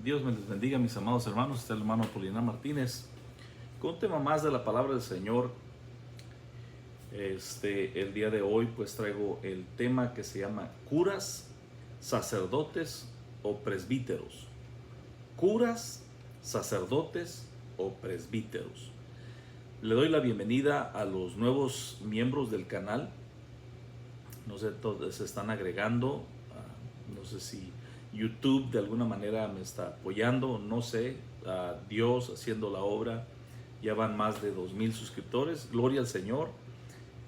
Dios me les bendiga, mis amados hermanos. Este es el hermano Apolinar Martínez con un tema más de la palabra del Señor. El día de hoy pues traigo el tema que se llama curas, sacerdotes o presbíteros. Curas, sacerdotes o presbíteros. Le doy la bienvenida a los nuevos miembros del canal. No sé, todos se están agregando. No sé si YouTube de alguna manera me está apoyando, no sé. Dios haciendo la obra. Ya van más de 2,000 suscriptores. Gloria al Señor.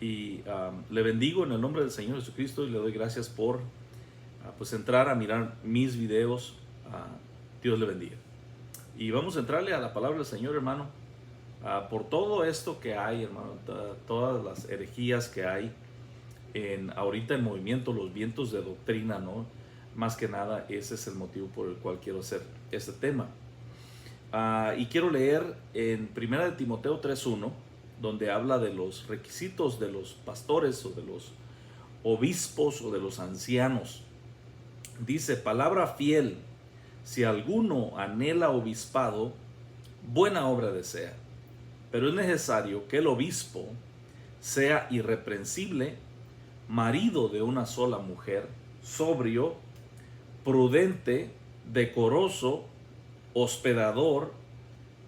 Y le bendigo en el nombre del Señor Jesucristo y le doy gracias por pues entrar a mirar mis videos. Dios le bendiga. Y vamos a entrarle a la palabra del Señor, hermano. Por todo esto que hay, hermano, todas las herejías que hay ahorita en movimiento, los vientos de doctrina, ¿no? Más que nada, ese es el motivo por el cual quiero hacer este tema. Y quiero leer en 1 de Timoteo 3:1, donde habla de los requisitos de los pastores o de los obispos o de los ancianos. Dice: palabra fiel, si alguno anhela obispado, buena obra desea. Pero es necesario que el obispo sea irreprensible, marido de una sola mujer, sobrio, prudente, decoroso, hospedador,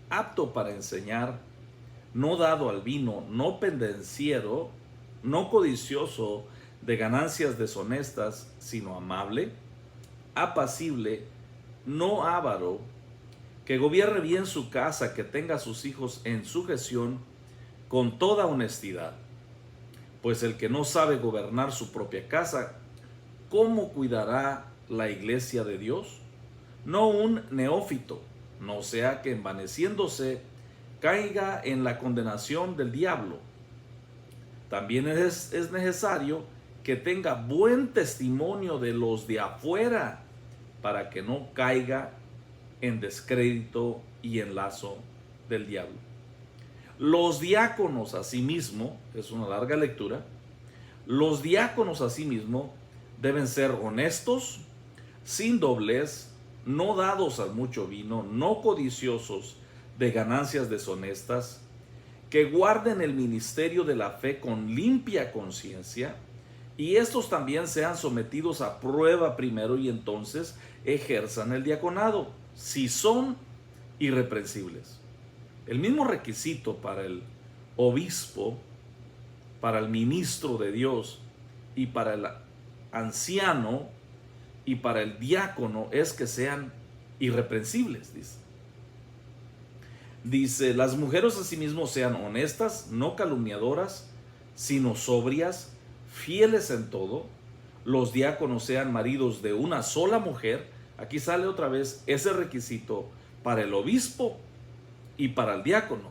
apto para enseñar, no dado al vino, no pendenciero, no codicioso de ganancias deshonestas, sino amable, apacible, no avaro, que gobierne bien su casa, que tenga a sus hijos en sujeción con toda honestidad. Pues el que no sabe gobernar su propia casa, ¿cómo cuidará la iglesia de Dios? No un neófito, no sea que envaneciéndose caiga en la condenación del diablo. También es necesario que tenga buen testimonio de los de afuera, para que no caiga en descrédito y en lazo del diablo. Los diáconos asimismo, es una larga lectura, los diáconos asimismo deben ser honestos, sin doblez, no dados al mucho vino, no codiciosos de ganancias deshonestas, que guarden el ministerio de la fe con limpia conciencia, y estos también sean sometidos a prueba primero y entonces ejerzan el diaconado, si son irreprensibles. El mismo requisito para el obispo, para el ministro de Dios y para el anciano y para el diácono es que sean irreprensibles, dice. Las mujeres asimismo sean honestas, no calumniadoras, sino sobrias, fieles en todo. Los diáconos sean maridos de una sola mujer. Aquí sale otra vez ese requisito para el obispo y para el diácono,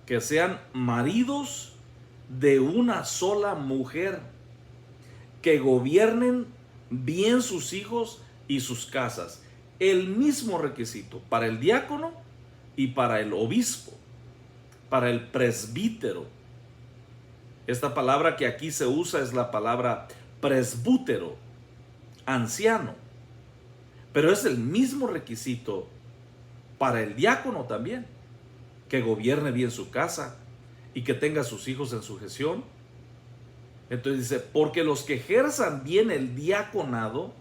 que sean maridos de una sola mujer, que gobiernen bien sus hijos y sus casas. El mismo requisito para el diácono y para el obispo, para el presbítero. Esta palabra que aquí se usa es la palabra presbútero, anciano, pero es el mismo requisito para el diácono también, que gobierne bien su casa y que tenga a sus hijos en sujeción. Entonces dice: porque los que ejerzan bien el diaconado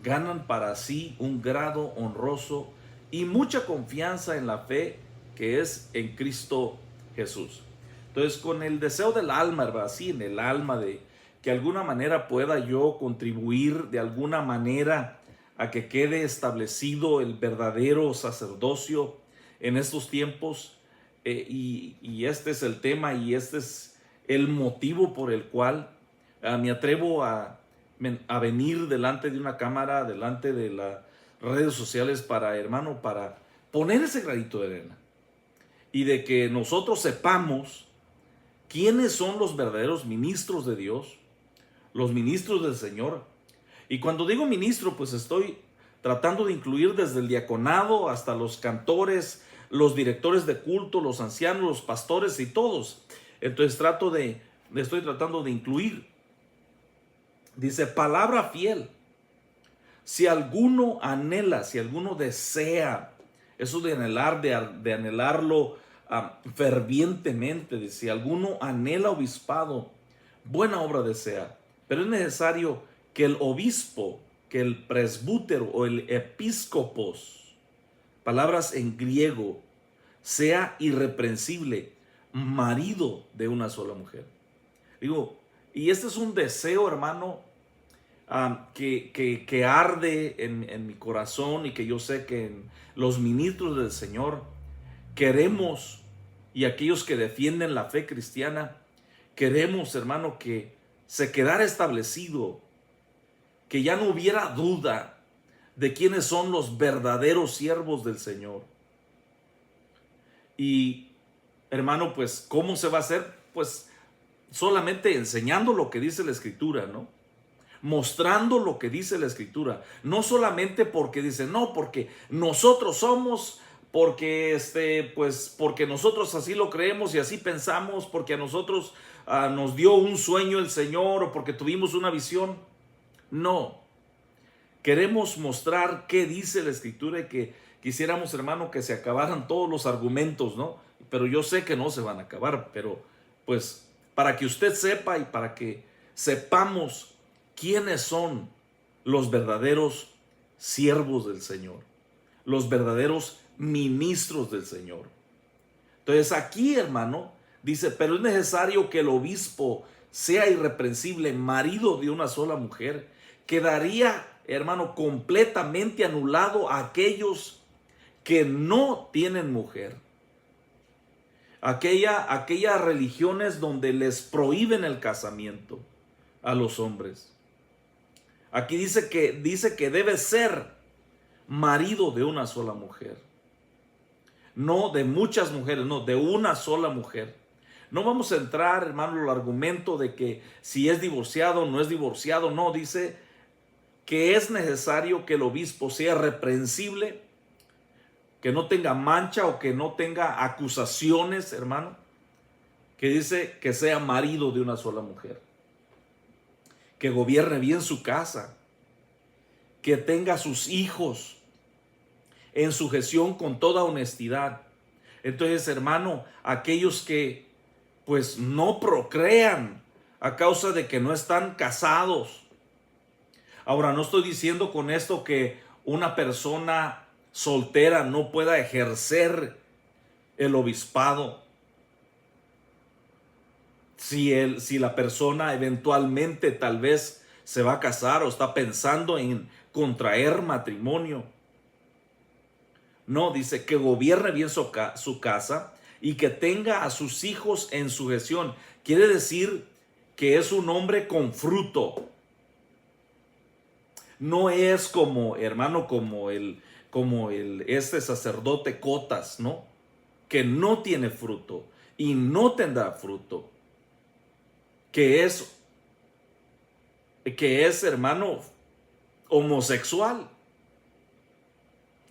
ganan para sí un grado honroso y mucha confianza en la fe que es en Cristo Jesús. Entonces, con el deseo del alma, ¿verdad? Así en el alma, de que de alguna manera pueda yo contribuir de alguna manera a que quede establecido el verdadero sacerdocio en estos tiempos. Y este es el tema y este es el motivo por el cual me atrevo a venir delante de una cámara, delante de las redes sociales para poner ese granito de arena y de que nosotros sepamos quiénes son los verdaderos ministros de Dios, los ministros del Señor. Y cuando digo ministro, pues estoy tratando de incluir desde el diaconado hasta los cantores, los directores de culto, los ancianos, los pastores y todos. Entonces estoy tratando de incluir. Dice: palabra fiel. Si alguno anhela, si alguno desea, eso de anhelar, de anhelarlo fervientemente, de si alguno anhela obispado, buena obra desea. Pero es necesario que el obispo, que el presbútero o el episcopos, palabras en griego, sea irreprensible, marido de una sola mujer. Digo, y este es un deseo, hermano, que arde en mi corazón, y que yo sé que en los ministros del Señor queremos, y aquellos que defienden la fe cristiana, queremos, hermano, que se quedara establecido, que ya no hubiera duda de quiénes son los verdaderos siervos del Señor. Y, hermano, pues, ¿cómo se va a hacer? Pues solamente enseñando lo que dice la Escritura, ¿no? Mostrando lo que dice la Escritura. No solamente porque dice, no, porque nosotros somos, porque pues porque nosotros así lo creemos y así pensamos, porque a nosotros nos dio un sueño el Señor, o porque tuvimos una visión. No. Queremos mostrar qué dice la Escritura, y que quisiéramos, hermano, que se acabaran todos los argumentos, ¿no? Pero yo sé que no se van a acabar, pero pues para que usted sepa y para que sepamos quiénes son los verdaderos siervos del Señor, los verdaderos ministros del Señor. Entonces aquí, hermano, dice, pero es necesario que el obispo sea irreprensible, marido de una sola mujer. Quedaría, hermano, completamente anulado a aquellos que no tienen mujer. Aquellas religiones donde les prohíben el casamiento a los hombres. Aquí dice que debe ser marido de una sola mujer. No de muchas mujeres, no, de una sola mujer. No vamos a entrar, hermano, el argumento de que si es divorciado o no es divorciado. No, dice que es necesario que el obispo sea reprensible, que no tenga mancha o que no tenga acusaciones, hermano. Que dice que sea marido de una sola mujer, que gobierne bien su casa, que tenga sus hijos en sujeción con toda honestidad. Entonces, hermano, aquellos que pues no procrean a causa de que no están casados. Ahora, no estoy diciendo con esto que una persona soltera no pueda ejercer el obispado. Si la persona eventualmente tal vez se va a casar o está pensando en contraer matrimonio. No, dice que gobierne bien su casa y que tenga a sus hijos en sujeción. Quiere decir que es un hombre con fruto. No es como, hermano, como este sacerdote Cotas, ¿no? Que no tiene fruto y no tendrá fruto. Que es, hermano, homosexual.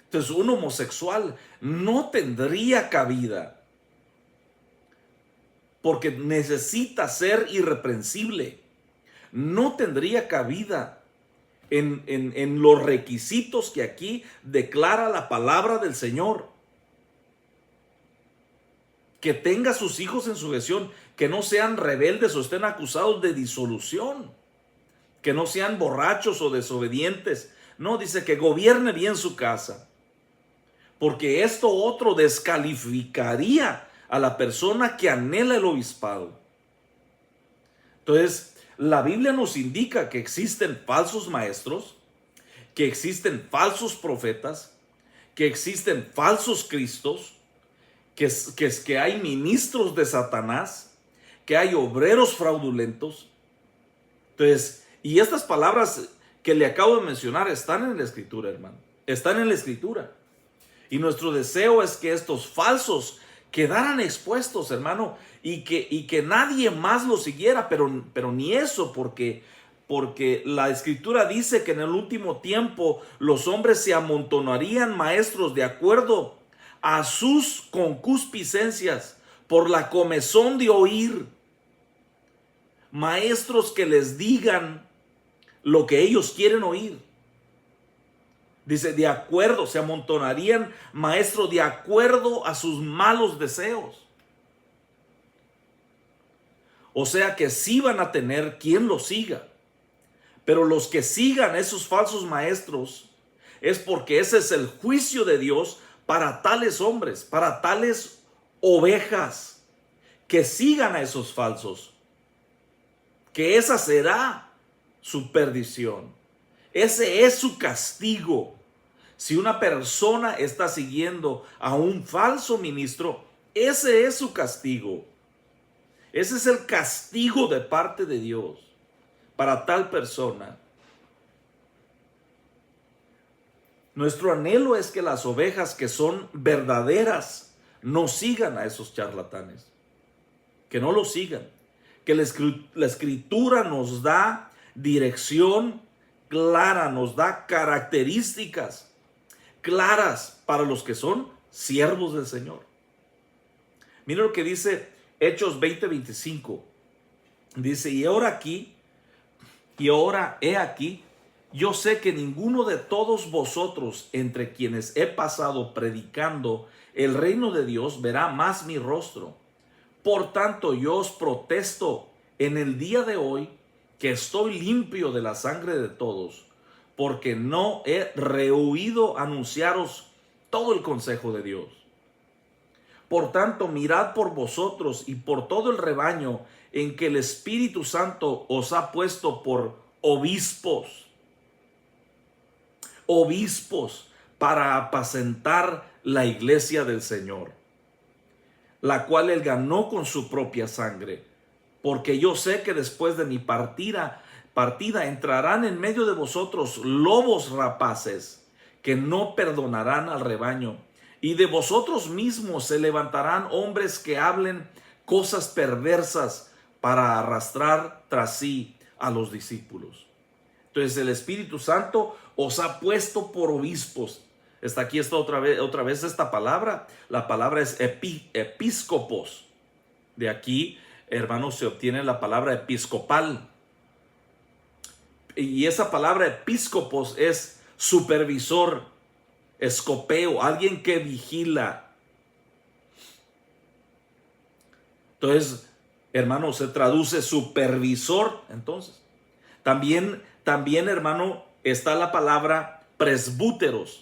Entonces, un homosexual no tendría cabida, porque necesita ser irreprensible. No tendría cabida en los requisitos que aquí declara la palabra del Señor. Que tenga sus hijos en sujeción, que no sean rebeldes o estén acusados de disolución, que no sean borrachos o desobedientes. No, dice que gobierne bien su casa, porque esto otro descalificaría a la persona que anhela el obispado. Entonces, la Biblia nos indica que existen falsos maestros, que existen falsos profetas, que existen falsos cristos, que hay ministros de Satanás, que hay obreros fraudulentos. Entonces, y estas palabras que le acabo de mencionar están en la Escritura, hermano. Están en la Escritura. Y nuestro deseo es que estos falsos quedaran expuestos, hermano, y que nadie más los siguiera, pero ni eso, porque la Escritura dice que en el último tiempo los hombres se amontonarían maestros de acuerdo a sus concupiscencias, por la comezón de oír. Maestros que les digan lo que ellos quieren oír. Dice, de acuerdo, se amontonarían, maestro, de acuerdo a sus malos deseos. O sea que sí van a tener quien los siga. Pero los que sigan a esos falsos maestros es porque ese es el juicio de Dios para tales hombres, para tales ovejas, que sigan a esos falsos. Que esa será su perdición. Ese es su castigo. Si una persona está siguiendo a un falso ministro, ese es su castigo. Ese es el castigo de parte de Dios para tal persona. Nuestro anhelo es que las ovejas que son verdaderas no sigan a esos charlatanes. Que no los sigan. Que la escritura nos da dirección clara, nos da características claras para los que son siervos del Señor. Mira lo que dice Hechos 20:25. Dice, y ahora he aquí, yo sé que ninguno de todos vosotros, entre quienes he pasado predicando el reino de Dios, verá más mi rostro. Por tanto, yo os protesto en el día de hoy que estoy limpio de la sangre de todos, porque no he rehuido anunciaros todo el consejo de Dios. Por tanto, mirad por vosotros y por todo el rebaño en que el Espíritu Santo os ha puesto por obispos para apacentar la iglesia del Señor, la cual él ganó con su propia sangre. Porque yo sé que después de mi partida entrarán en medio de vosotros lobos rapaces que no perdonarán al rebaño. Y de vosotros mismos se levantarán hombres que hablen cosas perversas para arrastrar tras sí a los discípulos. Entonces el Espíritu Santo os ha puesto por obispos. Aquí está otra vez esta palabra. La palabra es episcopos. De aquí, hermanos, se obtiene la palabra episcopal. Y esa palabra episcopos es supervisor, escopeo, alguien que vigila. Entonces, hermano, se traduce supervisor. Entonces, también, hermano, está la palabra presbúteros,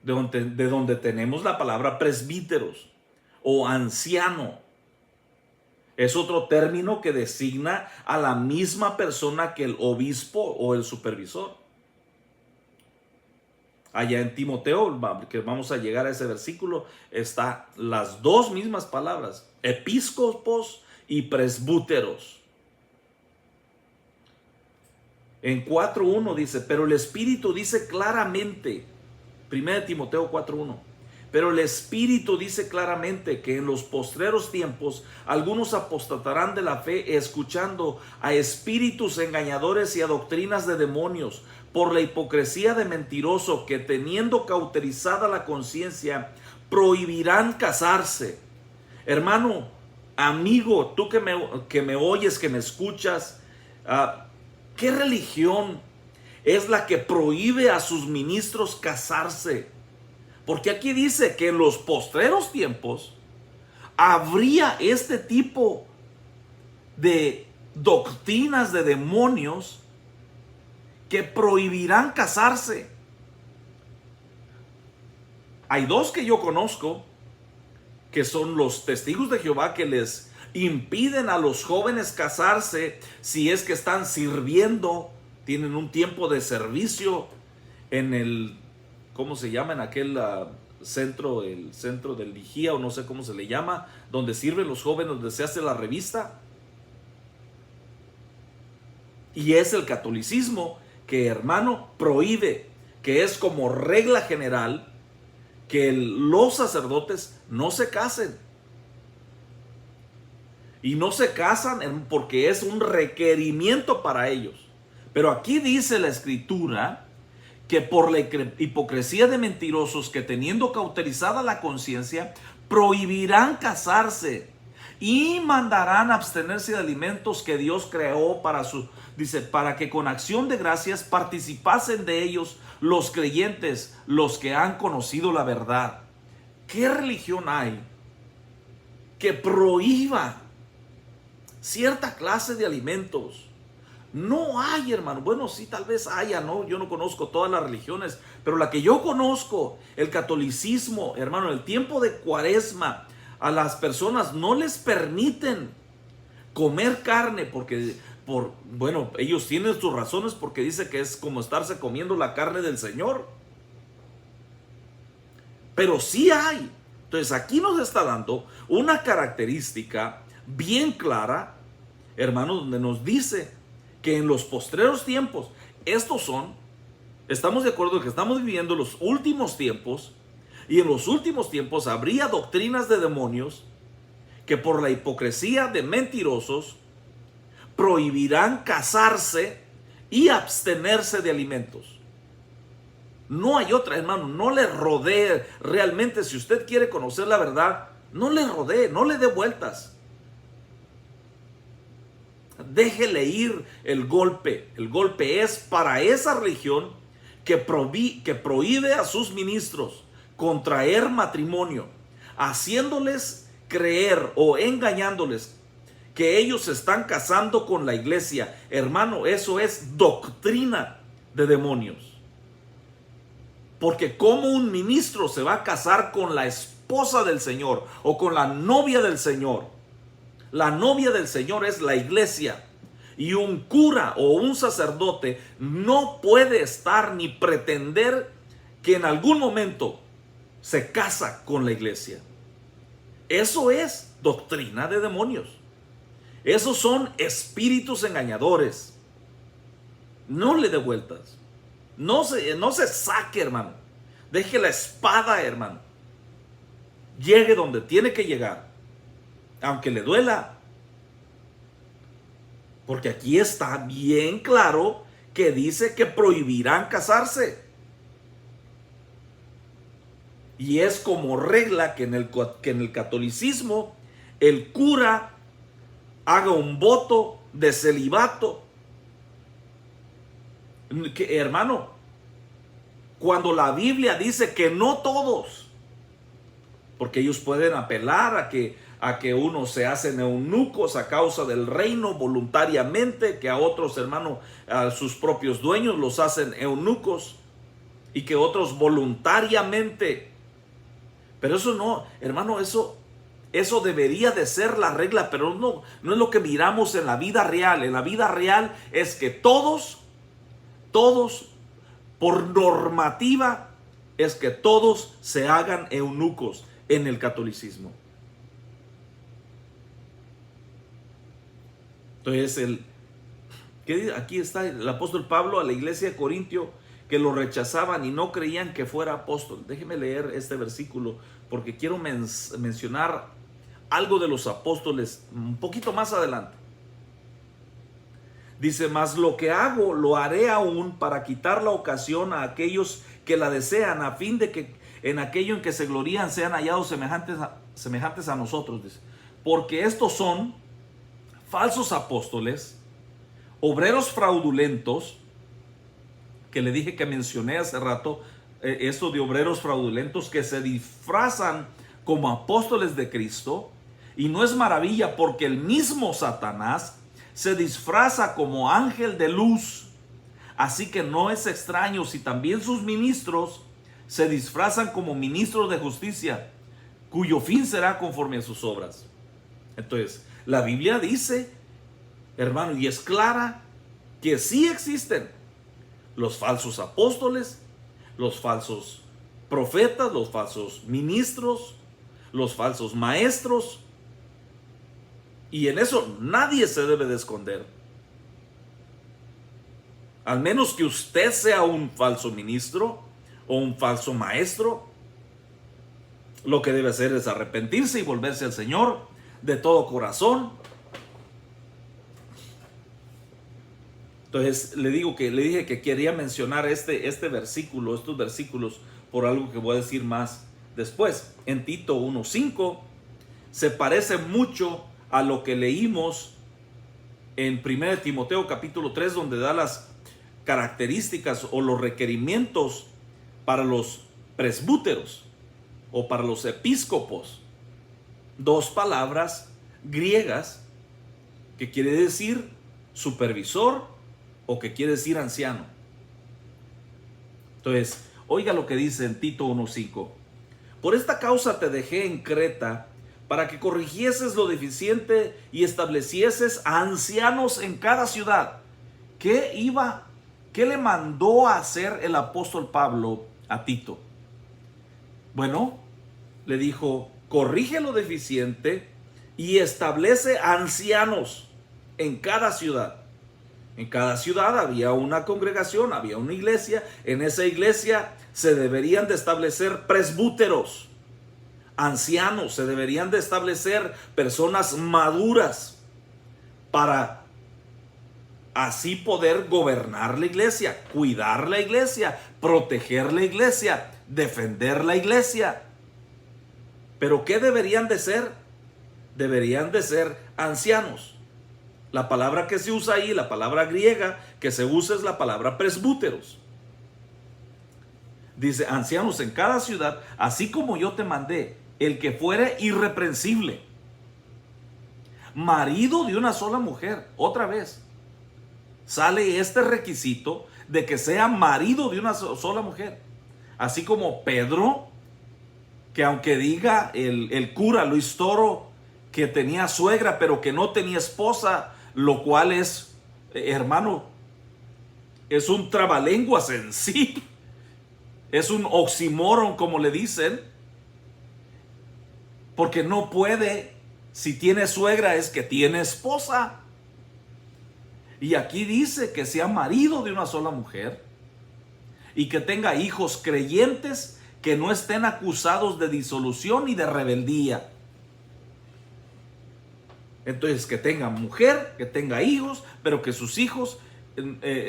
de donde tenemos la palabra presbíteros o anciano. Es otro término que designa a la misma persona que el obispo o el supervisor. Allá en Timoteo, que vamos a llegar a ese versículo, está las dos mismas palabras, episcopos y presbúteros. En 4.1 dice, pero el Espíritu dice claramente, 1 Timoteo 4.1, pero el Espíritu dice claramente que en los postreros tiempos algunos apostatarán de la fe, escuchando a espíritus engañadores y a doctrinas de demonios, por la hipocresía de mentiroso, que teniendo cauterizada la conciencia, prohibirán casarse. Hermano, amigo, tú que me oyes, que me escuchas, ¿qué religión es la que prohíbe a sus ministros casarse? Porque aquí dice que en los postreros tiempos habría este tipo de doctrinas de demonios que prohibirán casarse. Hay dos que yo conozco, que son los testigos de Jehová, que les impiden a los jóvenes casarse si es que están sirviendo, tienen un tiempo de servicio en el, ¿cómo se llama? En aquel centro, el centro del vigía, o no sé cómo se le llama, donde sirven los jóvenes, donde se hace la revista. Y es el catolicismo que, hermano, prohíbe, que es como regla general, que los sacerdotes no se casen. Y no se casan porque es un requerimiento para ellos. Pero aquí dice la Escritura que por la hipocresía de mentirosos, que teniendo cauterizada la conciencia, prohibirán casarse. y mandarán abstenerse de alimentos que Dios creó para que con acción de gracias participasen de ellos los creyentes, los que han conocido la verdad. ¿Qué religión hay que prohíba cierta clase de alimentos? No hay, hermano. Bueno, sí, tal vez haya, ¿no? Yo no conozco todas las religiones, pero la que yo conozco, el catolicismo, hermano, el tiempo de Cuaresma, a las personas no les permiten comer carne bueno, ellos tienen sus razones porque dice que es como estarse comiendo la carne del Señor. Pero sí hay. Entonces aquí nos está dando una característica bien clara, hermano, donde nos dice que en los postreros tiempos, estamos de acuerdo que estamos viviendo los últimos tiempos, y en los últimos tiempos habría doctrinas de demonios que por la hipocresía de mentirosos prohibirán casarse y abstenerse de alimentos. No hay otra, hermano. No le rodee. Realmente, si usted quiere conocer la verdad, no le rodee, no le dé vueltas. Déjele ir el golpe. El golpe es para esa religión que prohíbe a sus ministros contraer matrimonio, haciéndoles creer o engañándoles que ellos se están casando con la iglesia. Hermano, eso es doctrina de demonios. Porque ¿cómo un ministro se va a casar con la esposa del Señor o con la novia del Señor? La novia del Señor es la iglesia. Y un cura o un sacerdote no puede estar ni pretender que en algún momento se casa con la iglesia. Eso es doctrina de demonios. Esos son espíritus engañadores. No le dé vueltas. No se saque, hermano. Deje la espada, hermano. Llegue donde tiene que llegar, aunque le duela. Porque aquí está bien claro que dice que prohibirán casarse. Y es como regla que en el catolicismo el cura haga un voto de celibato. Hermano, cuando la Biblia dice que no todos, porque ellos pueden apelar a que unos se hacen eunucos a causa del reino voluntariamente, que a otros, hermano, a sus propios dueños los hacen eunucos, y que otros voluntariamente. Pero eso no, hermano, eso debería de ser la regla, pero no es lo que miramos en la vida real. En la vida real es que todos, por normativa, es que todos se hagan eunucos en el catolicismo. Entonces, aquí está el apóstol Pablo a la iglesia de Corintio, que lo rechazaban y no creían que fuera apóstol. Déjeme leer este versículo porque quiero mencionar algo de los apóstoles un poquito más adelante. Dice: mas lo que hago lo haré aún para quitar la ocasión a aquellos que la desean, a fin de que en aquello en que se glorían sean hallados semejantes a nosotros. Dice: porque estos son falsos apóstoles, obreros fraudulentos, que le dije que mencioné hace rato, esto de obreros fraudulentos que se disfrazan como apóstoles de Cristo. Y no es maravilla, porque el mismo Satanás se disfraza como ángel de luz. Así que no es extraño si también sus ministros se disfrazan como ministros de justicia, cuyo fin será conforme a sus obras. Entonces, la Biblia dice, hermano, y es clara, que sí existen los falsos apóstoles, los falsos profetas, los falsos ministros, los falsos maestros. Y en eso nadie se debe de esconder. Al menos que usted sea un falso ministro o un falso maestro, lo que debe hacer es arrepentirse y volverse al Señor de todo corazón. Entonces le dije que quería mencionar este versículo, estos versículos, por algo que voy a decir más después. En Tito 1:5 se parece mucho a lo que leímos en 1 Timoteo capítulo 3, donde da las características o los requerimientos para los presbúteros o para los episcopos. Dos palabras griegas que quiere decir supervisor o que quiere decir anciano. Entonces, oiga lo que dice en Tito 1:5. Por esta causa te dejé en Creta, para que corrigieses lo deficiente y establecieses a ancianos en cada ciudad. ¿Qué le mandó a hacer el apóstol Pablo a Tito? Bueno, le dijo, corrige lo deficiente y establece ancianos en cada ciudad. En cada ciudad había una congregación, había una iglesia. En esa iglesia se deberían de establecer presbúteros, ancianos, se deberían de establecer personas maduras para así poder gobernar la iglesia, cuidar la iglesia, proteger la iglesia, defender la iglesia. ¿Pero qué deberían de ser? Deberían de ser ancianos. La palabra que se usa ahí, la palabra griega que se usa es la palabra presbúteros. Dice, ancianos en cada ciudad, así como yo te mandé, el que fuere irreprensible, marido de una sola mujer. Otra vez, sale este requisito de que sea marido de una sola mujer. Así como Pedro, que aunque diga el cura Luis Toro que tenía suegra, pero que no tenía esposa, lo cual es, hermano, es un trabalenguas en sí. Es un oxímoron, como le dicen. Porque no puede, si tiene suegra es que tiene esposa. Y aquí dice que sea marido de una sola mujer y que tenga hijos creyentes que no estén acusados de disolución ni de rebeldía. Entonces, que tenga mujer, que tenga hijos, pero que sus hijos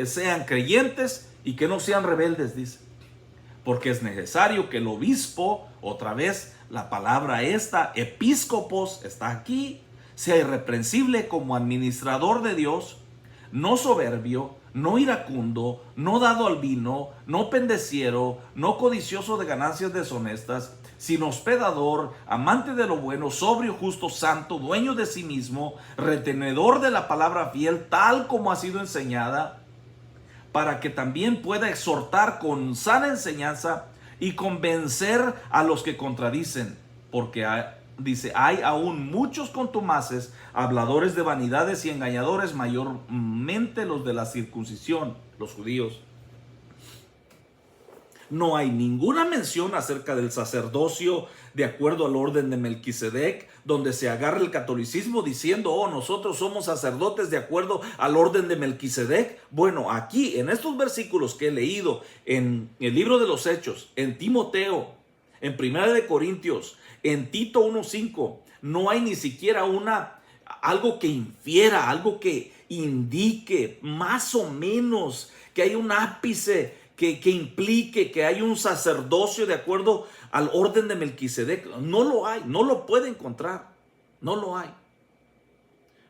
sean creyentes y que no sean rebeldes, dice. Porque es necesario que el obispo, otra vez la palabra esta, episcopos, está aquí, sea irreprensible como administrador de Dios, no soberbio, no iracundo, no dado al vino, no pendeciero, no codicioso de ganancias deshonestas, sino hospedador, amante de lo bueno, sobrio, justo, santo, dueño de sí mismo, retenedor de la palabra fiel, tal como ha sido enseñada, para que también pueda exhortar con sana enseñanza y convencer a los que contradicen, porque dice, hay aún muchos contumaces, habladores de vanidades y engañadores, mayormente los de la circuncisión, los judíos. No hay ninguna mención acerca del sacerdocio de acuerdo al orden de Melquisedec, donde se agarra el catolicismo diciendo, oh, nosotros somos sacerdotes de acuerdo al orden de Melquisedec. Bueno, aquí en estos versículos que he leído en el libro de los Hechos, en Timoteo, en 1 de Corintios, en Tito 1:5, no hay ni siquiera algo que infiera, algo que indique más o menos que hay un ápice que implique que hay un sacerdocio de acuerdo al orden de Melquisedec. No lo hay, no lo puede encontrar, no lo hay.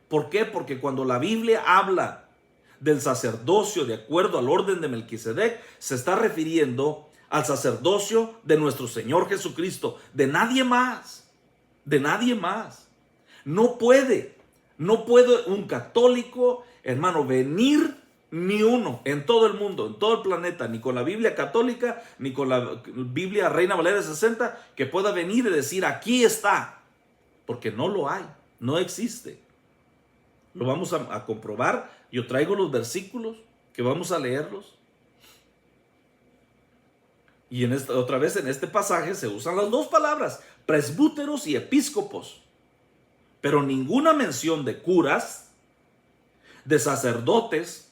¿Por qué? Porque cuando la Biblia habla del sacerdocio de acuerdo al orden de Melquisedec, se está refiriendo al sacerdocio de nuestro Señor Jesucristo, de nadie más, de nadie más. No puede un católico, hermano, venir ni uno en todo el mundo, en todo el planeta, ni con la Biblia católica, ni con la Biblia Reina Valera 60, que pueda venir y decir, aquí está, porque no lo hay, no existe. Lo vamos a comprobar. Yo traigo los versículos que vamos a leerlos. Y otra vez en este pasaje se usan las dos palabras, presbúteros y episcopos, pero ninguna mención de curas, de sacerdotes,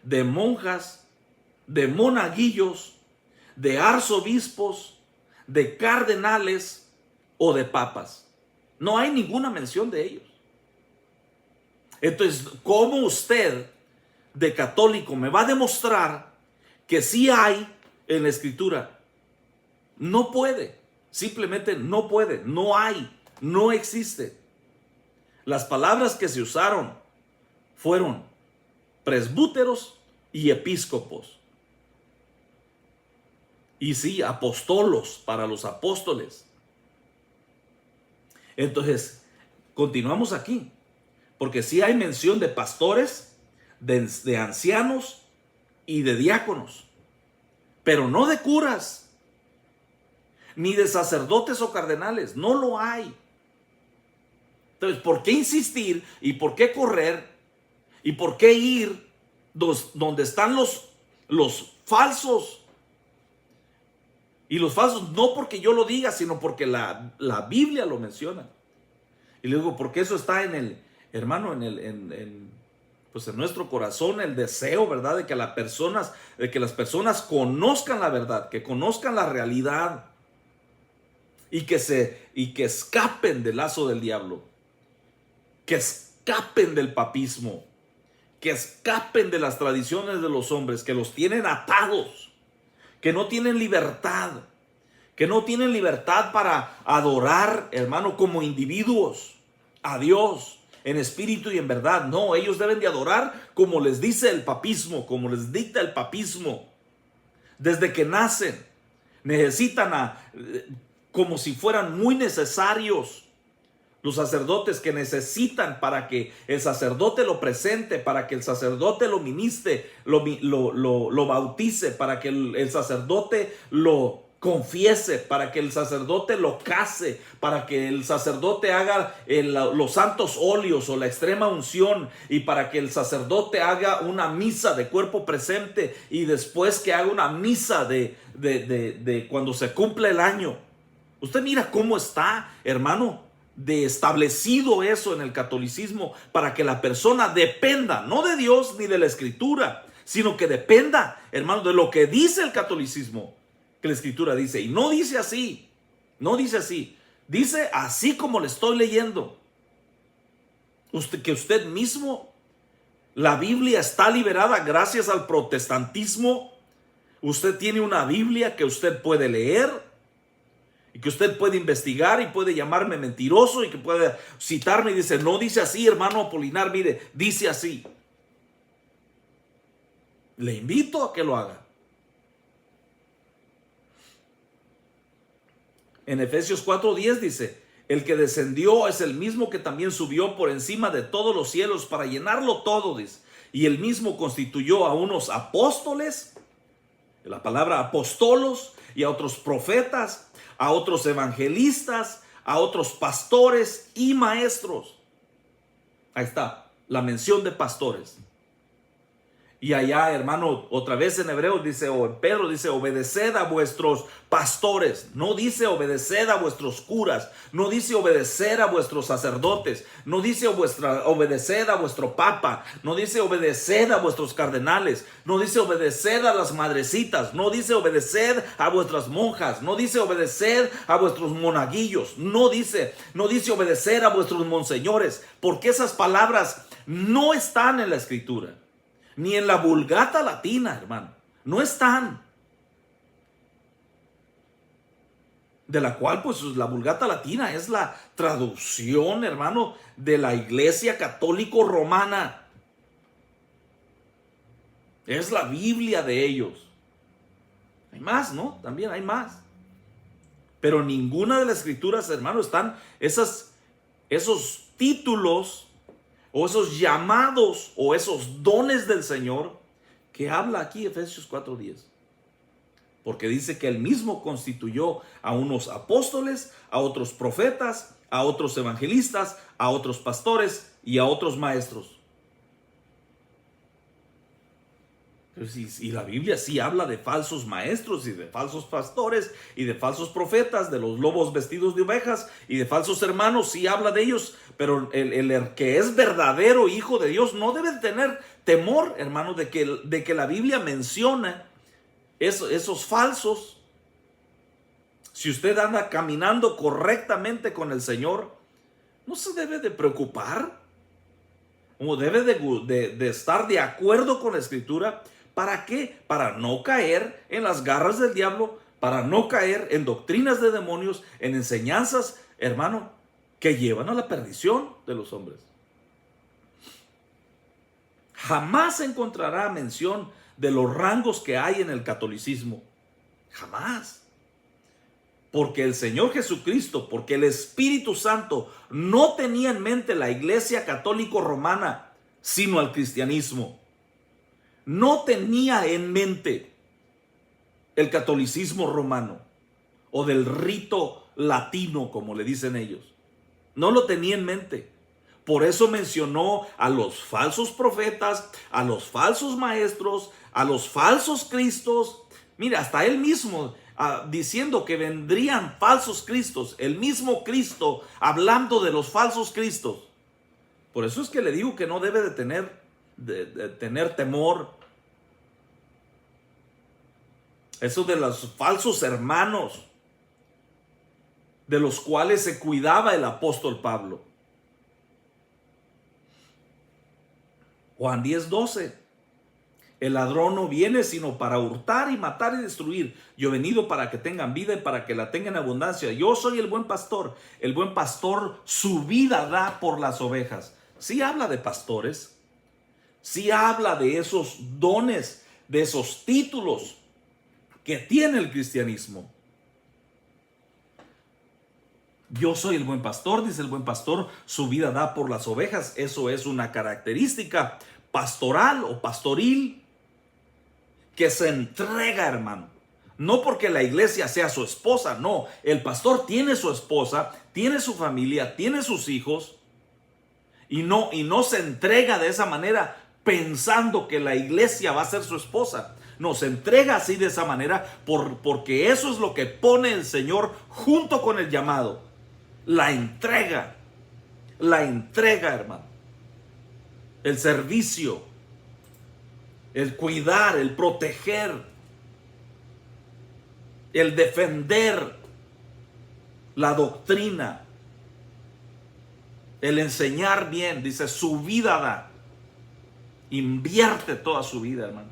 de monjas, de monaguillos, de arzobispos, de cardenales o de papas. No hay ninguna mención de ellos. Entonces, ¿cómo usted de católico me va a demostrar que sí hay en la Escritura? No puede, simplemente no puede, no hay, no existe. Las palabras que se usaron fueron presbúteros y episcopos. Y sí, apostolos para los apóstoles. Entonces, continuamos aquí. Porque sí hay mención de pastores, de ancianos y de diáconos. Pero no de curas, ni de sacerdotes o cardenales. No lo hay. Entonces, ¿por qué insistir y por qué correr y por qué ir donde están los falsos? Y los falsos no porque yo lo diga, sino porque la Biblia lo menciona. Y le digo, porque eso está en el, hermano, pues en nuestro corazón, el deseo, ¿verdad? De que las personas conozcan la verdad, que conozcan la realidad y que escapen del lazo del diablo, que escapen del papismo, que escapen de las tradiciones de los hombres, que los tienen atados, que no tienen libertad, para adorar, hermano, como individuos a Dios en espíritu y en verdad. No, ellos deben de adorar como les dice el papismo, como les dicta el papismo. Desde que nacen, necesitan como si fueran muy necesarios los sacerdotes, que necesitan para que el sacerdote lo presente, para que el sacerdote lo ministre, lo bautice, para que el sacerdote lo confiese, para que el sacerdote lo case, para que el sacerdote haga los santos óleos o la extrema unción, y para que el sacerdote haga una misa de cuerpo presente, y después que haga una misa de cuando se cumple el año. Usted mira cómo está, hermano, de establecido eso en el catolicismo, para que la persona dependa no de Dios ni de la escritura, sino que dependa, hermano, de lo que dice el catolicismo, que la escritura dice. Y no dice así, dice así como le estoy leyendo. Que usted mismo, la Biblia está liberada gracias al protestantismo. Usted tiene una Biblia que usted puede leer y que usted puede investigar, y puede llamarme mentiroso, y que puede citarme y dice, no dice así, hermano Apolinar, mire, dice así. Le invito a que lo haga. En Efesios 4:10 dice, el que descendió es el mismo que también subió por encima de todos los cielos para llenarlo todo, dice. Y él mismo constituyó a unos apóstoles, la palabra apostolos, y a otros profetas, a otros evangelistas, a otros pastores y maestros. Ahí está la mención de pastores. Y allá, hermano, otra vez en Hebreo dice, o en Pedro dice, obedeced a vuestros pastores. No dice obedeced a vuestros curas. No dice obedecer a vuestros sacerdotes. No dice obedeced a vuestro papa. No dice obedeced a vuestros cardenales. No dice obedeced a las madrecitas. No dice obedeced a vuestras monjas. No dice obedeced a vuestros monaguillos. No dice obedecer a vuestros monseñores. Porque esas palabras no están en la escritura. Ni en la Vulgata Latina, hermano. No están. De la cual, pues, la Vulgata Latina es la traducción, hermano, de la Iglesia Católico Romana. Es la Biblia de ellos. Hay más, ¿no? También hay más. Pero ninguna de las escrituras, hermano, están esos títulos, o esos llamados, o esos dones del Señor que habla aquí Efesios 4:10. Porque dice que él mismo constituyó a unos apóstoles, a otros profetas, a otros evangelistas, a otros pastores y a otros maestros. Y la Biblia sí habla de falsos maestros y de falsos pastores y de falsos profetas, de los lobos vestidos de ovejas y de falsos hermanos, sí habla de ellos. Pero el que es verdadero hijo de Dios no debe tener temor, hermano, de que la Biblia menciona esos falsos. Si usted anda caminando correctamente con el Señor, no se debe de preocupar, o debe de estar de acuerdo con la Escritura. ¿Para qué? Para no caer en las garras del diablo, para no caer en doctrinas de demonios, en enseñanzas, hermano, que llevan a la perdición de los hombres. Jamás encontrará mención de los rangos que hay en el catolicismo. Jamás. Porque el Señor Jesucristo, porque el Espíritu Santo no tenía en mente la Iglesia Católica Romana, sino al cristianismo. No tenía en mente el catolicismo romano o del rito latino, como le dicen ellos. No lo tenía en mente. Por eso mencionó a los falsos profetas, a los falsos maestros, a los falsos cristos. Mira, hasta él mismo diciendo que vendrían falsos cristos, el mismo Cristo hablando de los falsos cristos. Por eso es que le digo que no debe de tener temor. Eso de los falsos hermanos, de los cuales se cuidaba el apóstol Pablo. Juan 10:12. El ladrón no viene sino para hurtar y matar y destruir. Yo he venido para que tengan vida y para que la tengan en abundancia. Yo soy el buen pastor. El buen pastor su vida da por las ovejas. Sí habla de pastores. Sí habla de esos dones, de esos títulos que tiene el cristianismo. Yo soy el buen pastor, dice el buen pastor, su vida da por las ovejas. Eso es una característica pastoral o pastoril que se entrega, hermano. No porque la iglesia sea su esposa, no. El pastor tiene su esposa, tiene su familia, tiene sus hijos y no se entrega de esa manera pensando que la iglesia va a ser su esposa. No, se entrega así de esa manera porque eso es lo que pone el Señor junto con el llamado. La entrega, hermano. El servicio, el cuidar, el proteger, el defender la doctrina, el enseñar bien. Dice, su vida da. Invierte toda su vida, hermano.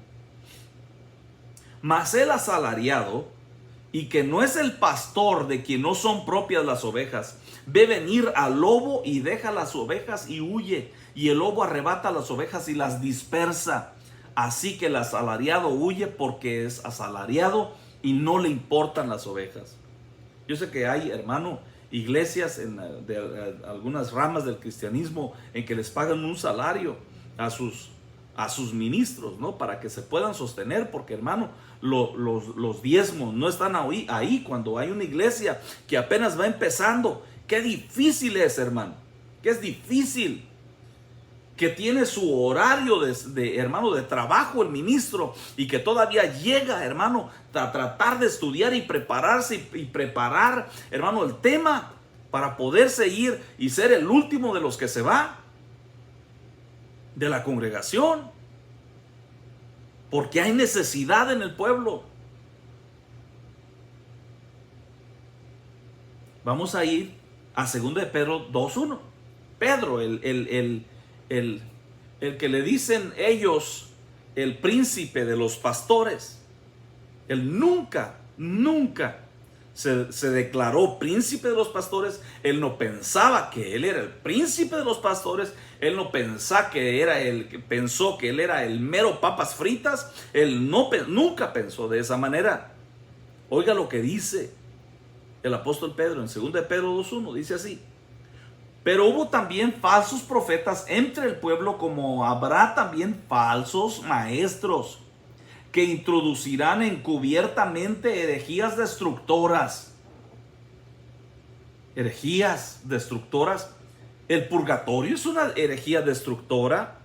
Mas el asalariado, y que no es el pastor de quien no son propias las ovejas, ve venir al lobo y deja las ovejas y huye, y el lobo arrebata las ovejas y las dispersa. Así que el asalariado huye porque es asalariado y no le importan las ovejas. Yo sé que hay, hermano, iglesias de algunas ramas del cristianismo en que les pagan un salario a sus ministros, ¿no? Para que se puedan sostener, porque, hermano, los diezmos no están ahí cuando hay una iglesia que apenas va empezando. Qué difícil es, hermano. Qué es difícil. Que tiene su horario hermano, de trabajo el ministro, y que todavía llega, hermano, a tratar de estudiar y prepararse y preparar, hermano, el tema para poderse ir y ser el último de los que se va de la congregación, porque hay necesidad en el pueblo. Vamos a ir a 2 de Pedro 2:1. Pedro, el que le dicen ellos el príncipe de los pastores, él nunca se declaró príncipe de los pastores. Él no pensaba que él era el príncipe de los pastores. Él no pensó que él era el mero papas fritas. Él nunca pensó de esa manera. Oiga lo que dice el apóstol Pedro en 2 de Pedro 2:1. Dice así: pero hubo también falsos profetas entre el pueblo, como habrá también falsos maestros, que introducirán encubiertamente herejías destructoras. Herejías destructoras. El purgatorio es una herejía destructora.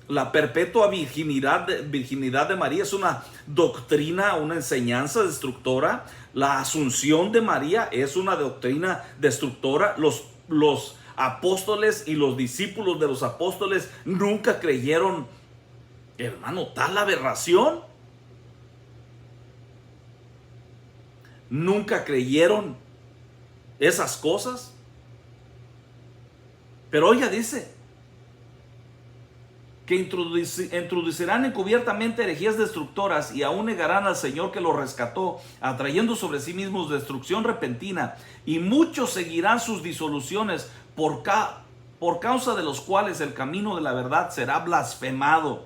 La perpetua virginidad de María es una doctrina, una enseñanza destructora. La asunción de María es una doctrina destructora. Los apóstoles y los discípulos de los apóstoles nunca creyeron, hermano, tal aberración. Nunca creyeron esas cosas. Pero oiga, dice que introducirán encubiertamente herejías destructoras y aún negarán al Señor que los rescató, atrayendo sobre sí mismos destrucción repentina, y muchos seguirán sus disoluciones por causa de los cuales el camino de la verdad será blasfemado,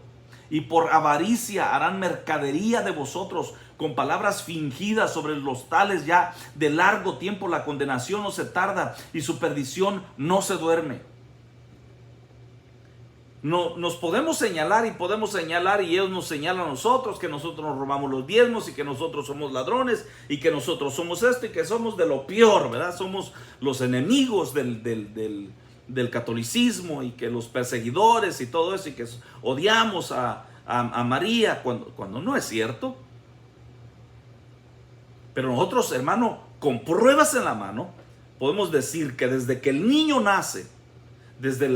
y por avaricia harán mercadería de vosotros con palabras fingidas. Sobre los tales ya de largo tiempo la condenación no se tarda y su perdición no se duerme. No, nos podemos señalar y ellos nos señalan a nosotros que nosotros nos robamos los diezmos y que nosotros somos ladrones y que nosotros somos esto y que somos de lo peor, ¿verdad? Somos los enemigos del catolicismo y que los perseguidores y todo eso y que odiamos a María cuando no es cierto. Pero nosotros, hermano, con pruebas en la mano, podemos decir que desde que el niño nace, desde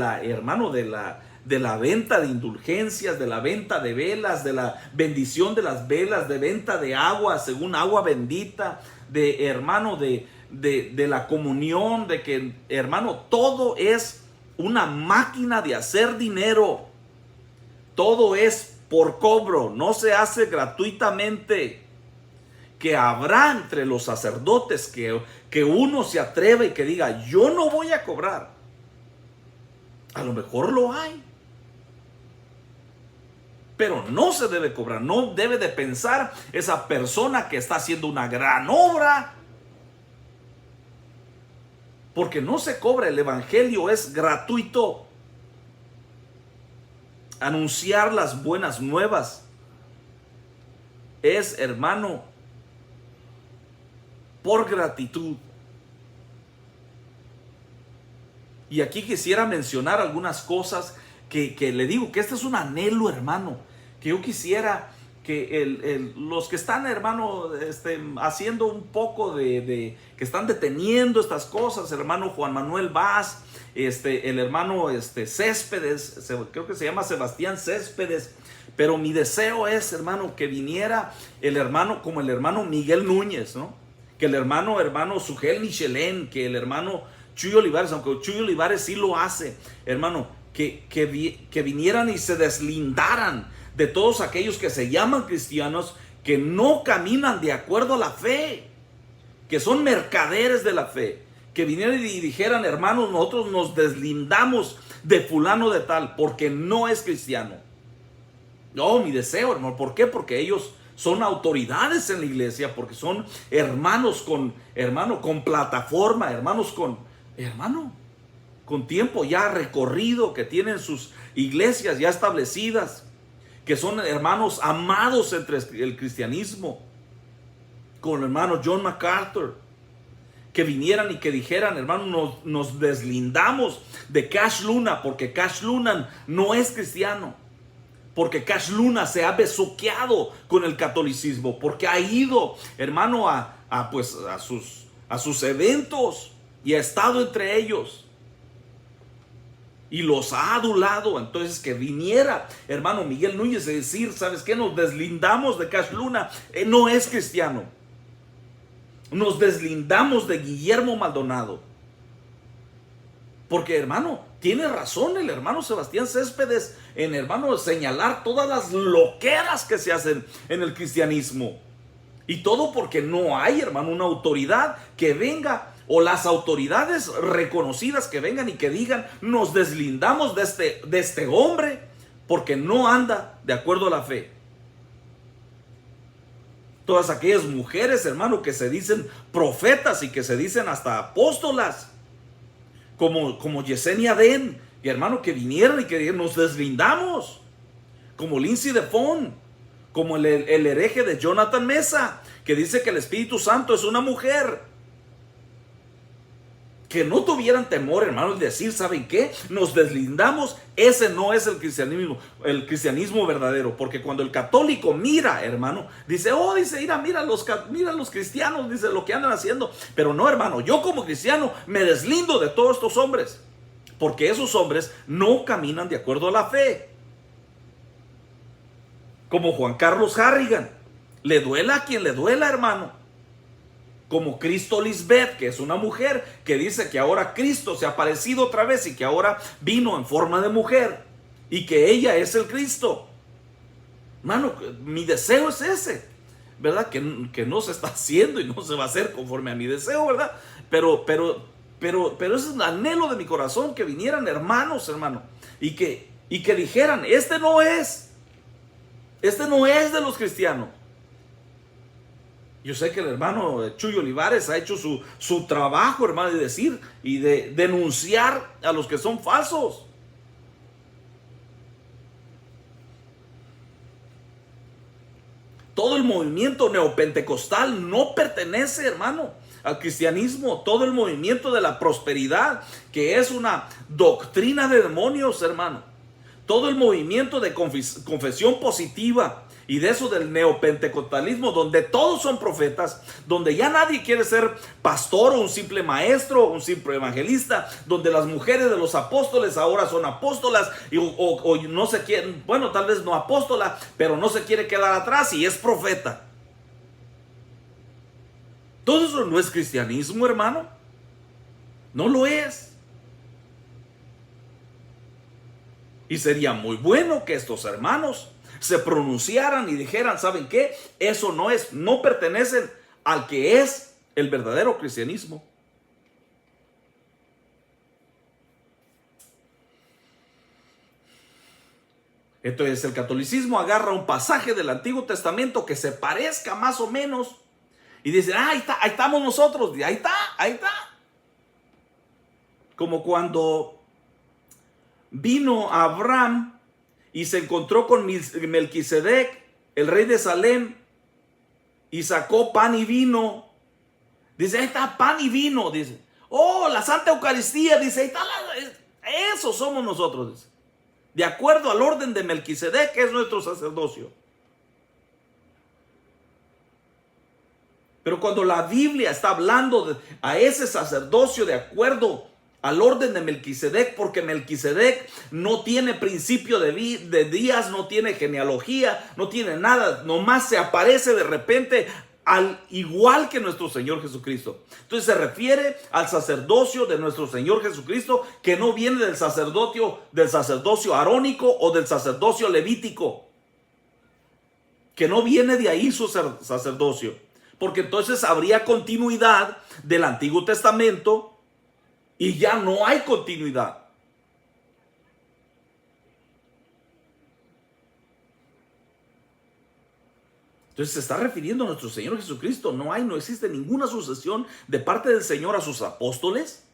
de la venta de indulgencias, de la venta de velas, de la bendición de las velas, de venta de agua, según agua bendita, de la comunión, de que, hermano, todo es una máquina de hacer dinero. Todo es por cobro, no se hace gratuitamente. Que habrá entre los sacerdotes que uno se atreve y que diga, yo no voy a cobrar. A lo mejor lo hay. Pero no se debe cobrar, no debe de pensar esa persona que está haciendo una gran obra. Porque no se cobra, el evangelio es gratuito. Anunciar las buenas nuevas es, hermano, por gratitud. Y aquí quisiera mencionar algunas cosas que le digo que este es un anhelo, hermano, que yo quisiera que los que están, hermano, haciendo un poco que están deteniendo estas cosas, hermano Juan Manuel Vaz, el hermano Céspedes, creo que se llama Sebastián Céspedes, pero mi deseo es, hermano, que viniera el hermano como el hermano Miguel Núñez, ¿no? Que el hermano Sugel Michelén, que el hermano Chuy Olivares, aunque Chuy Olivares sí lo hace, hermano, que vinieran y se deslindaran de todos aquellos que se llaman cristianos, que no caminan de acuerdo a la fe, que son mercaderes de la fe, que vinieran y dijeran, hermanos, nosotros nos deslindamos de fulano de tal, porque no es cristiano. No, mi deseo, hermano, ¿por qué? Porque ellos son autoridades en la iglesia, porque son hermanos con plataforma, hermanos con tiempo ya recorrido, que tienen sus iglesias ya establecidas, que son hermanos amados entre el cristianismo, con el hermano John MacArthur, que vinieran y que dijeran, hermano, nos deslindamos de Cash Luna, porque Cash Luna no es cristiano. Porque Cash Luna se ha besuqueado con el catolicismo, porque ha ido, hermano, a sus eventos y ha estado entre ellos y los ha adulado. Entonces, que viniera, hermano Miguel Núñez, a decir, ¿sabes qué? Nos deslindamos de Cash Luna, no es cristiano. Nos deslindamos de Guillermo Maldonado, porque, hermano, tiene razón el hermano Sebastián Céspedes en, hermano, señalar todas las loqueras que se hacen en el cristianismo. Y todo porque no hay, hermano, una autoridad que venga, o las autoridades reconocidas que vengan y que digan, nos deslindamos de este hombre porque no anda de acuerdo a la fe. Todas aquellas mujeres, hermano, que se dicen profetas y que se dicen hasta apóstolas, como Yesenia Den, y hermano, que vinieron y que nos deslindamos, como Lindsay DeFon, como el hereje de Jonathan Mesa, que dice que el Espíritu Santo es una mujer. Que no tuvieran temor, hermanos, de decir, ¿saben qué? Nos deslindamos. Ese no es el cristianismo verdadero, porque cuando el católico mira, hermano, dice, mira los cristianos, dice lo que andan haciendo. Pero no, hermano, yo como cristiano me deslindo de todos estos hombres, porque esos hombres no caminan de acuerdo a la fe. Como Juan Carlos Harrigan, le duela a quien le duela, hermano. Como Cristo Lisbeth, que es una mujer que dice que ahora Cristo se ha aparecido otra vez y que ahora vino en forma de mujer. y que ella es el Cristo. Hermano, mi deseo es ese, ¿verdad? Que no se está haciendo y no se va a hacer conforme a mi deseo, ¿verdad? Pero ese es el anhelo de mi corazón, que vinieran hermanos, hermano, y que dijeran, este no es de los cristianos. Yo sé que el hermano Chuy Olivares ha hecho su trabajo, hermano, de decir y de denunciar a los que son falsos. Todo el movimiento neopentecostal no pertenece, hermano, al cristianismo. Todo el movimiento de la prosperidad, que es una doctrina de demonios, hermano. Todo el movimiento de confesión positiva y de eso del neopentecostalismo, donde todos son profetas, donde ya nadie quiere ser pastor o un simple maestro o un simple evangelista, donde las mujeres de los apóstoles ahora son apóstolas o no se quieren, bueno, tal vez no apóstola, pero no se quiere quedar atrás y es profeta. Todo eso no es cristianismo, hermano. No lo es. Y sería muy bueno que estos hermanos se pronunciaran y dijeran, ¿saben qué? Eso no pertenecen al que es el verdadero cristianismo. Entonces el catolicismo agarra un pasaje del Antiguo Testamento que se parezca más o menos y dice, ahí estamos nosotros, ahí está. Como cuando vino Abraham y se encontró con Melquisedec, el rey de Salem, y sacó pan y vino. Dice, ahí está pan y vino, dice. Oh, la Santa Eucaristía, dice, ahí está, eso somos nosotros, dice. De acuerdo al orden de Melquisedec, que es nuestro sacerdocio. Pero cuando la Biblia está hablando a ese sacerdocio de acuerdo al orden de Melquisedec, porque Melquisedec no tiene principio de días, no tiene genealogía, no tiene nada, nomás se aparece de repente al igual que nuestro Señor Jesucristo. Entonces se refiere al sacerdocio de nuestro Señor Jesucristo, que no viene del sacerdocio arónico o del sacerdocio levítico, que no viene de ahí su sacerdocio, porque entonces habría continuidad del Antiguo Testamento y ya no hay continuidad. Entonces se está refiriendo a nuestro Señor Jesucristo. No existe ninguna sucesión de parte del Señor a sus apóstoles.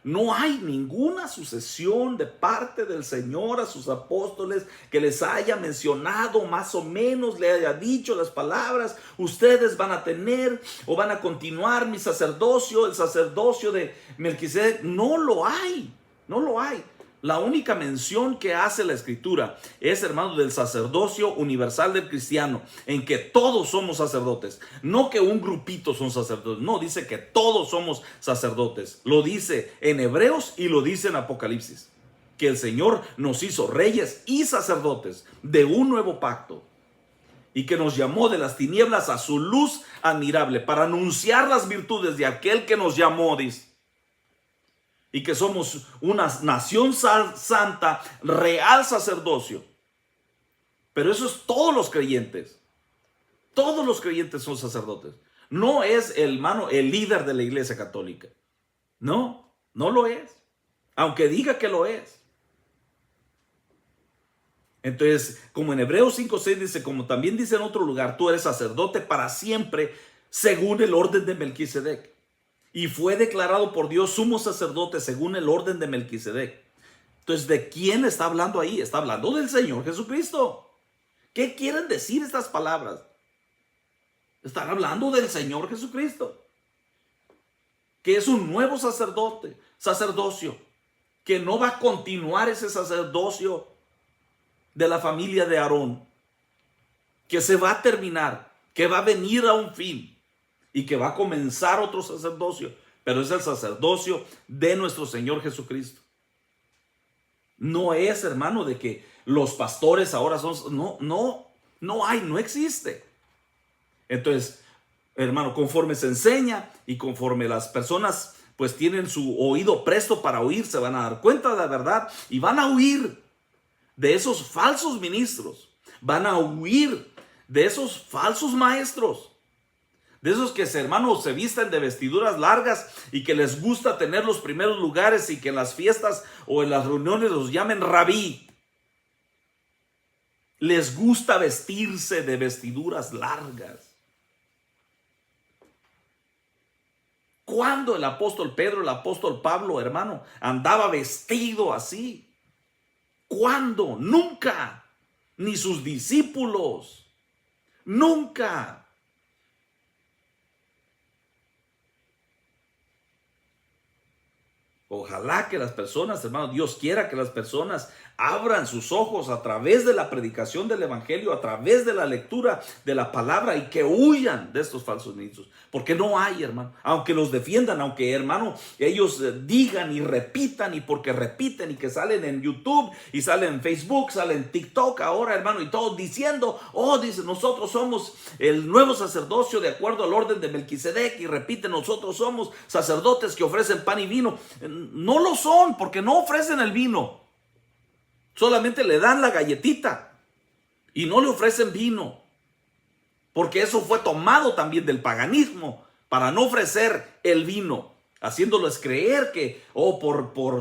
No hay ninguna sucesión de parte del Señor a sus apóstoles que les haya mencionado, más o menos le haya dicho las palabras, ustedes van a tener o van a continuar mi sacerdocio, el sacerdocio de Melquisedec. No lo hay. La única mención que hace la Escritura es, hermano, del sacerdocio universal del cristiano, en que todos somos sacerdotes. No que un grupito son sacerdotes, no, dice que todos somos sacerdotes. Lo dice en Hebreos y lo dice en Apocalipsis, que el Señor nos hizo reyes y sacerdotes de un nuevo pacto, y que nos llamó de las tinieblas a su luz admirable, para anunciar las virtudes de aquel que nos llamó, dice. Y que somos una nación santa, real sacerdocio. Pero eso es todos los creyentes. Todos los creyentes son sacerdotes. No es el líder de la Iglesia Católica. No lo es. Aunque diga que lo es. Entonces, como en Hebreos 5:6 dice, como también dice en otro lugar, tú eres sacerdote para siempre, según el orden de Melquisedec. Y fue declarado por Dios sumo sacerdote según el orden de Melquisedec. Entonces, ¿de quién está hablando ahí? Está hablando del Señor Jesucristo. ¿Qué quieren decir estas palabras? Están hablando del Señor Jesucristo, que es un nuevo sacerdocio, que no va a continuar ese sacerdocio de la familia de Aarón, que se va a terminar, que va a venir a un fin. Y que va a comenzar otro sacerdocio, pero es el sacerdocio de nuestro Señor Jesucristo. No es, hermano, de que los pastores ahora son, no existe. Entonces, hermano, conforme se enseña y conforme las personas pues tienen su oído presto para oír, se van a dar cuenta de la verdad y van a huir de esos falsos ministros. Van a huir de esos falsos maestros. De esos que, hermanos, se visten de vestiduras largas y que les gusta tener los primeros lugares y que en las fiestas o en las reuniones los llamen rabí. Les gusta vestirse de vestiduras largas. ¿Cuándo el apóstol Pedro, el apóstol Pablo, hermano, andaba vestido así? ¿Cuándo? Nunca. Ni sus discípulos. Nunca. Ojalá que las personas, hermano, Dios quiera que las personas abran sus ojos a través de la predicación del evangelio, a través de la lectura de la palabra, y que huyan de estos falsos ministros. Porque no hay, hermano, aunque los defiendan, aunque, hermano, ellos digan y repitan, y porque repiten y que salen en YouTube y salen en Facebook, salen en TikTok ahora, hermano, y todos diciendo, dicen, nosotros somos el nuevo sacerdocio de acuerdo al orden de Melquisedec, y repiten, nosotros somos sacerdotes que ofrecen pan y vino. No lo son, porque no ofrecen el vino. Solamente le dan la galletita y no le ofrecen vino, porque eso fue tomado también del paganismo para no ofrecer el vino, haciéndoles creer que,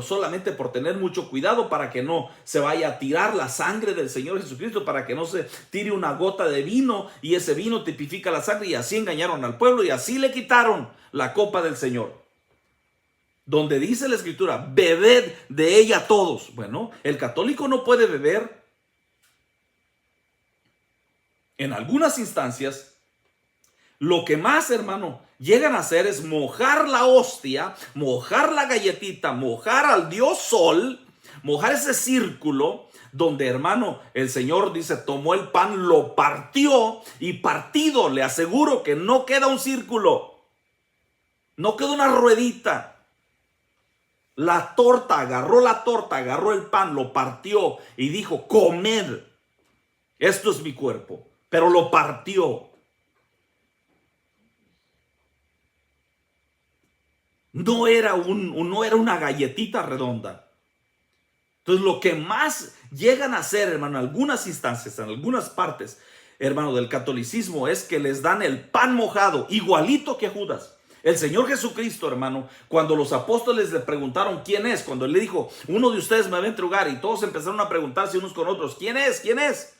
solamente por tener mucho cuidado para que no se vaya a tirar la sangre del Señor Jesucristo, para que no se tire una gota de vino y ese vino tipifica la sangre, y así engañaron al pueblo y así le quitaron la copa del Señor. Donde dice la escritura, bebed de ella todos. Bueno, el católico no puede beber. En algunas instancias, lo que más, hermano, llegan a hacer es mojar la hostia, mojar la galletita, mojar al Dios Sol, mojar ese círculo donde, hermano, el Señor dice, tomó el pan, lo partió, y partido, le aseguro que no queda un círculo, no queda una ruedita. La torta, agarró el pan, lo partió y dijo, comed, esto es mi cuerpo, pero lo partió. No era una galletita redonda. Entonces, lo que más llegan a hacer, hermano, en algunas instancias, en algunas partes, hermano, del catolicismo, es que les dan el pan mojado, igualito que Judas. El Señor Jesucristo, hermano, cuando los apóstoles le preguntaron quién es, cuando él le dijo, uno de ustedes me va a entregar, y todos empezaron a preguntarse unos con otros, ¿quién es? ¿Quién es?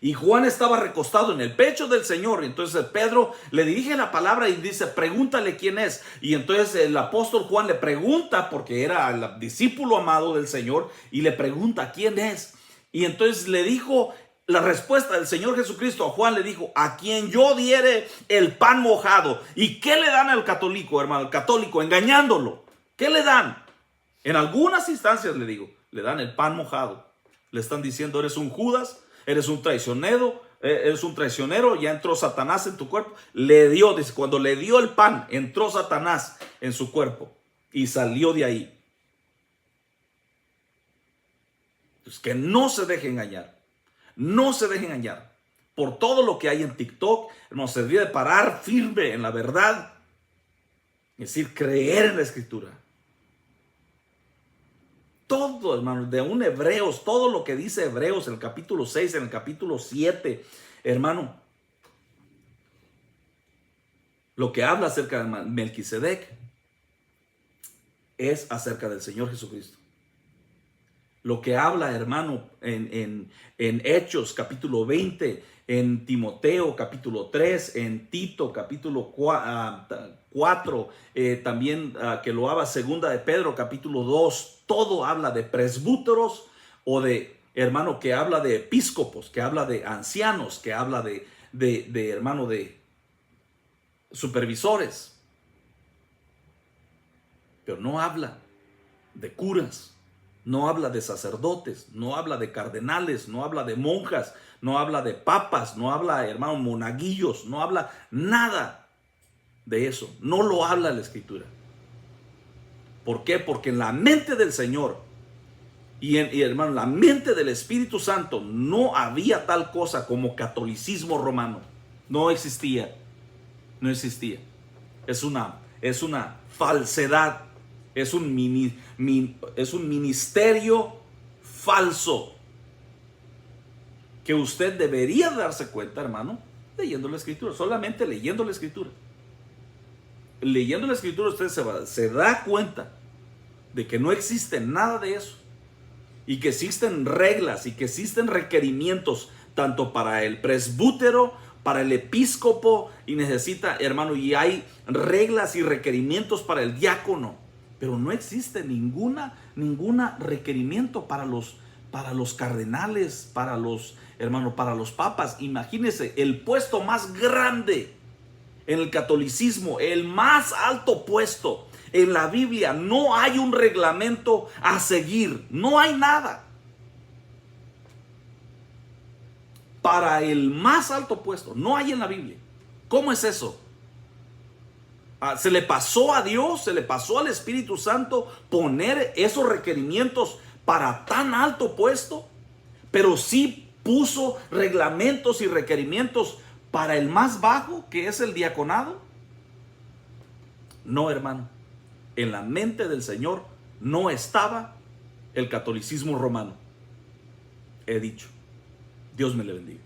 Y Juan estaba recostado en el pecho del Señor, y entonces Pedro le dirige la palabra y dice, pregúntale quién es. Y entonces el apóstol Juan le pregunta, porque era el discípulo amado del Señor, y le pregunta quién es. Y entonces le dijo, la respuesta del Señor Jesucristo a Juan le dijo, a quien yo diere el pan mojado. ¿Y qué le dan al católico, hermano? Al católico, engañándolo. ¿Qué le dan? En algunas instancias, le digo, le dan el pan mojado. Le están diciendo, eres un Judas, eres un traicionero, ya entró Satanás en tu cuerpo. Le dio, dice, cuando le dio el pan, entró Satanás en su cuerpo y salió de ahí. Entonces, que no se deje engañar. No se deje engañar por todo lo que hay en TikTok. Nos serviría de parar firme en la verdad. Es decir, creer en la escritura. Todo, hermano, de un Hebreos, todo lo que dice Hebreos en el capítulo 6, en el capítulo 7, hermano, lo que habla acerca de Melquisedec es acerca del Señor Jesucristo. Lo que habla, hermano, en Hechos capítulo 20, en Timoteo capítulo 3, en Tito capítulo 4, también que lo habla segunda de Pedro capítulo 2, todo habla de presbúteros o de, hermano, que habla de episcopos, que habla de ancianos, que habla de hermano, de supervisores. Pero no habla de curas. No habla de sacerdotes, no habla de cardenales, no habla de monjas, no habla de papas, no habla, hermano, monaguillos, no habla nada de eso. No lo habla la escritura. ¿Por qué? Porque en la mente del Señor y hermano, en la mente del Espíritu Santo no había tal cosa como catolicismo romano. No existía. No existía. Es una falsedad. Es un ministerio falso, que usted debería darse cuenta, hermano, leyendo la Escritura, solamente leyendo la Escritura. Leyendo la Escritura usted se da cuenta de que no existe nada de eso, y que existen reglas y que existen requerimientos tanto para el presbítero, para el episcopo, y necesita, hermano, y hay reglas y requerimientos para el diácono, pero no existe ninguna requerimiento para los cardenales, para los, hermano, para los papas. Imagínense, el puesto más grande en el catolicismo, el más alto puesto en la Biblia, no hay un reglamento a seguir, no hay nada. Para el más alto puesto, no hay en la Biblia. ¿Cómo es eso? Se le pasó a Dios, se le pasó al Espíritu Santo poner esos requerimientos para tan alto puesto, pero sí puso reglamentos y requerimientos para el más bajo, que es el diaconado. No, hermano, en la mente del Señor no estaba el catolicismo romano. He dicho. Dios me le bendiga.